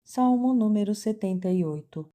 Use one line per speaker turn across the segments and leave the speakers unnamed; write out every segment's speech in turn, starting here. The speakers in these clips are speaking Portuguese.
Salmo número 78.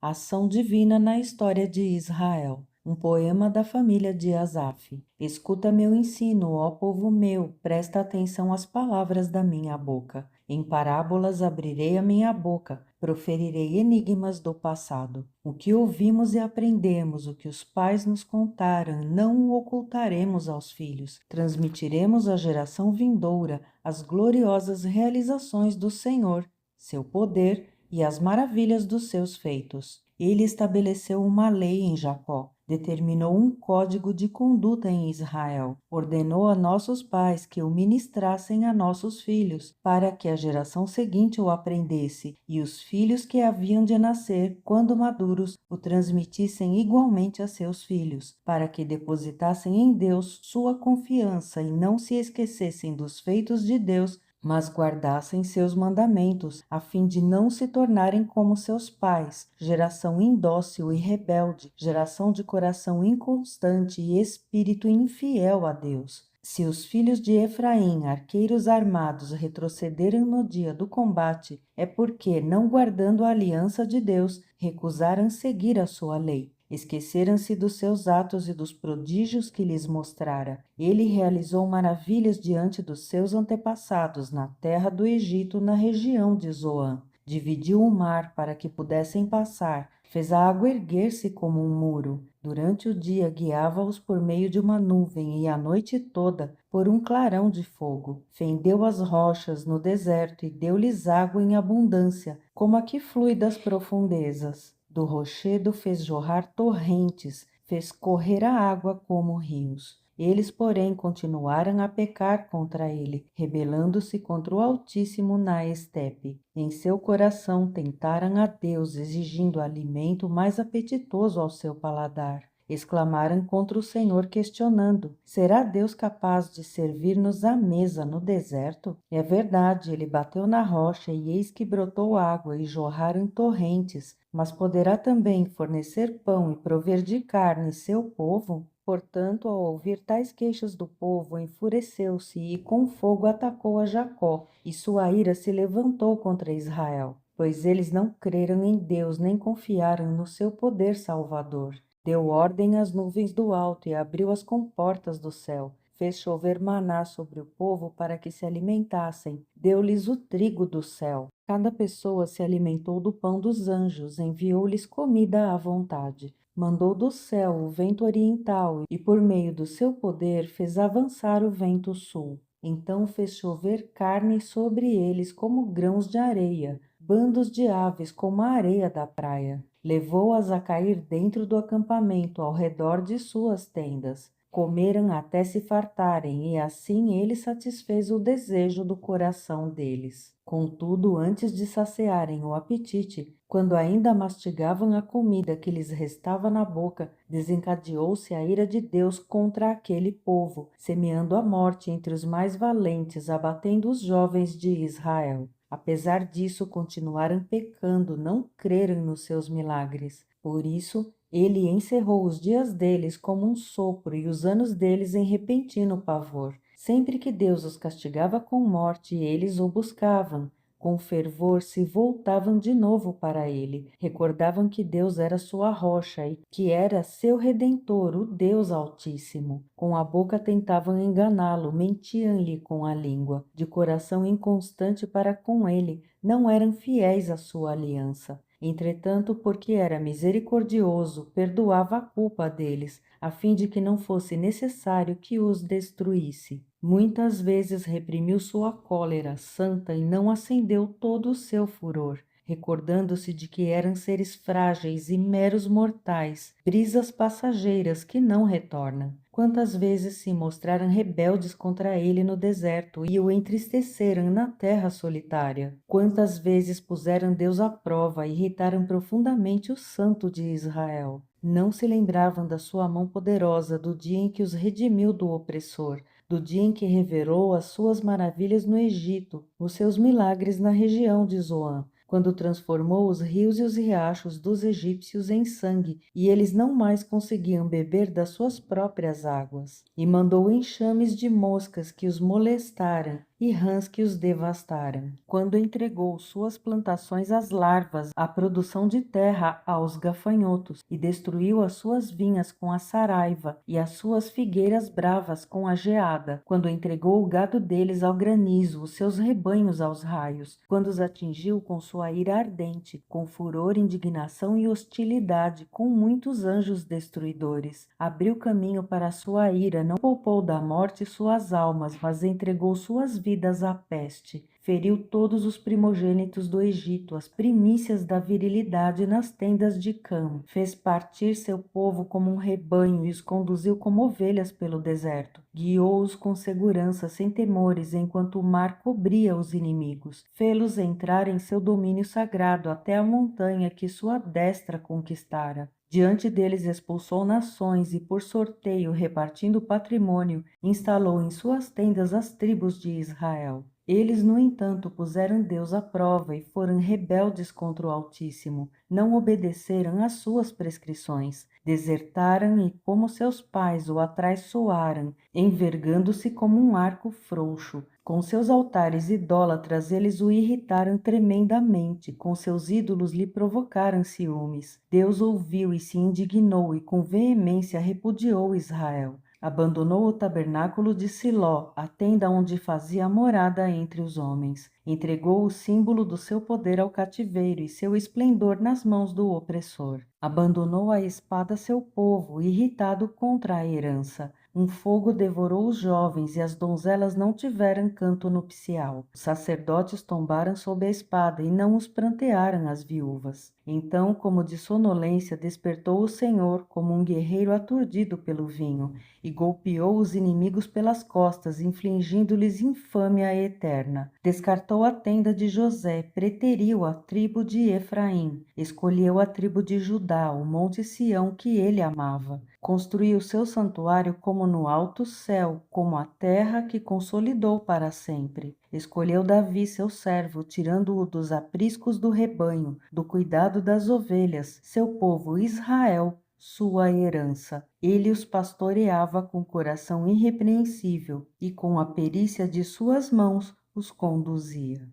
Ação divina na história de Israel. Um poema da família de Asaf. Escuta meu ensino, ó povo meu, presta atenção às palavras da minha boca. Em parábolas abrirei a minha boca, proferirei enigmas do passado. O que ouvimos e aprendemos, o que os pais nos contaram, não o ocultaremos aos filhos. Transmitiremos à geração vindoura as gloriosas realizações do Senhor, seu poder e as maravilhas dos seus feitos. Ele estabeleceu uma lei em Jacó, determinou um código de conduta em Israel, ordenou a nossos pais que o ministrassem a nossos filhos, para que a geração seguinte o aprendesse, e os filhos que haviam de nascer, quando maduros, o transmitissem igualmente a seus filhos, para que depositassem em Deus sua confiança e não se esquecessem dos feitos de Deus, mas guardassem seus mandamentos, a fim de não se tornarem como seus pais, geração indócil e rebelde, geração de coração inconstante e espírito infiel a Deus. Se os filhos de Efraim, arqueiros armados, retrocederem no dia do combate, é porque, não guardando a aliança de Deus, recusaram seguir a sua lei. Esqueceram-se dos seus atos e dos prodígios que lhes mostrara. Ele realizou maravilhas diante dos seus antepassados na terra do Egito, na região de Zoã. Dividiu o mar para que pudessem passar, fez a água erguer-se como um muro. Durante o dia guiava-os por meio de uma nuvem e a noite toda por um clarão de fogo. Fendeu as rochas no deserto e deu-lhes água em abundância, como a que flui das profundezas. Do rochedo fez jorrar torrentes, fez correr a água como rios. Eles, porém, continuaram a pecar contra ele, rebelando-se contra o Altíssimo na estepe. Em seu coração tentaram a Deus, exigindo alimento mais apetitoso ao seu paladar. Exclamaram contra o Senhor, questionando: será Deus capaz de servir-nos à mesa no deserto? É verdade, ele bateu na rocha e eis que brotou água e jorraram torrentes, mas poderá também fornecer pão e prover de carne seu povo? Portanto, ao ouvir tais queixas do povo, enfureceu-se e com fogo atacou a Jacó, e sua ira se levantou contra Israel, pois eles não creram em Deus nem confiaram no seu poder salvador. Deu ordem às nuvens do alto e abriu as comportas do céu. Fez chover maná sobre o povo para que se alimentassem. Deu-lhes o trigo do céu. Cada pessoa se alimentou do pão dos anjos, enviou-lhes comida à vontade. Mandou do céu o vento oriental e, por meio do seu poder, fez avançar o vento sul. Então fez chover carne sobre eles como grãos de areia, bandos de aves como a areia da praia. Levou-as a cair dentro do acampamento, ao redor de suas tendas. Comeram até se fartarem, e assim ele satisfez o desejo do coração deles. Contudo, antes de saciarem o apetite, quando ainda mastigavam a comida que lhes restava na boca, desencadeou-se a ira de Deus contra aquele povo, semeando a morte entre os mais valentes, abatendo os jovens de Israel. Apesar disso, continuaram pecando, não creram nos seus milagres. Por isso, ele encerrou os dias deles como um sopro e os anos deles em repentino pavor. Sempre que Deus os castigava com morte, eles o buscavam. Com fervor se voltavam de novo para ele. Recordavam que Deus era sua rocha e que era seu Redentor, o Deus Altíssimo. Com a boca tentavam enganá-lo, mentiam-lhe com a língua. De coração inconstante para com ele, não eram fiéis à sua aliança. Entretanto, porque era misericordioso, perdoava a culpa deles, a fim de que não fosse necessário que os destruísse. Muitas vezes reprimiu sua cólera santa e não acendeu todo o seu furor, recordando-se de que eram seres frágeis e meros mortais, brisas passageiras que não retornam. Quantas vezes se mostraram rebeldes contra ele no deserto e o entristeceram na terra solitária. Quantas vezes puseram Deus à prova e irritaram profundamente o Santo de Israel. Não se lembravam da sua mão poderosa, do dia em que os redimiu do opressor, do dia em que revelou as suas maravilhas no Egito, os seus milagres na região de Zoã, quando transformou os rios e os riachos dos egípcios em sangue, e eles não mais conseguiam beber das suas próprias águas. E mandou enxames de moscas que os molestaram, e rãs que os devastaram. Quando entregou suas plantações às larvas, a produção de terra aos gafanhotos, e destruiu as suas vinhas com a saraiva e as suas figueiras bravas com a geada, quando entregou o gado deles ao granizo, os seus rebanhos aos raios, quando os atingiu com sua ira ardente, com furor, indignação e hostilidade, com muitos anjos destruidores. Abriu caminho para a sua ira, não poupou da morte suas almas, mas entregou suas vidas à peste. Feriu todos os primogênitos do Egito, as primícias da virilidade nas tendas de Cam. Fez partir seu povo como um rebanho e os conduziu como ovelhas pelo deserto. Guiou-os com segurança, sem temores, enquanto o mar cobria os inimigos. Fê-los entrar em seu domínio sagrado até a montanha que sua destra conquistara. Diante deles expulsou nações e, por sorteio, repartindo o patrimônio, instalou em suas tendas as tribos de Israel. Eles, no entanto, puseram Deus à prova e foram rebeldes contra o Altíssimo. Não obedeceram às suas prescrições. Desertaram e, como seus pais, o atraiçoaram, envergando-se como um arco frouxo. Com seus altares idólatras, eles o irritaram tremendamente. Com seus ídolos lhe provocaram ciúmes. Deus ouviu e se indignou e com veemência repudiou Israel. Abandonou o tabernáculo de Siló, a tenda onde fazia morada entre os homens. Entregou o símbolo do seu poder ao cativeiro e seu esplendor nas mãos do opressor. Abandonou a espada seu povo, irritado contra a herança. Um fogo devorou os jovens e as donzelas não tiveram canto nupcial. Os sacerdotes tombaram sob a espada e não os prantearam as viúvas. Então, como de sonolência, despertou o Senhor como um guerreiro aturdido pelo vinho e golpeou os inimigos pelas costas, infligindo-lhes infâmia eterna. Descartou a tenda de José, preteriu a tribo de Efraim, escolheu a tribo de Judá, o monte Sião que ele amava. Construiu seu santuário como no alto céu, como a terra que consolidou para sempre. Escolheu Davi, seu servo, tirando-o dos apriscos do rebanho, do cuidado das ovelhas, seu povo Israel, sua herança. Ele os pastoreava com coração irrepreensível e com a perícia de suas mãos os conduzia.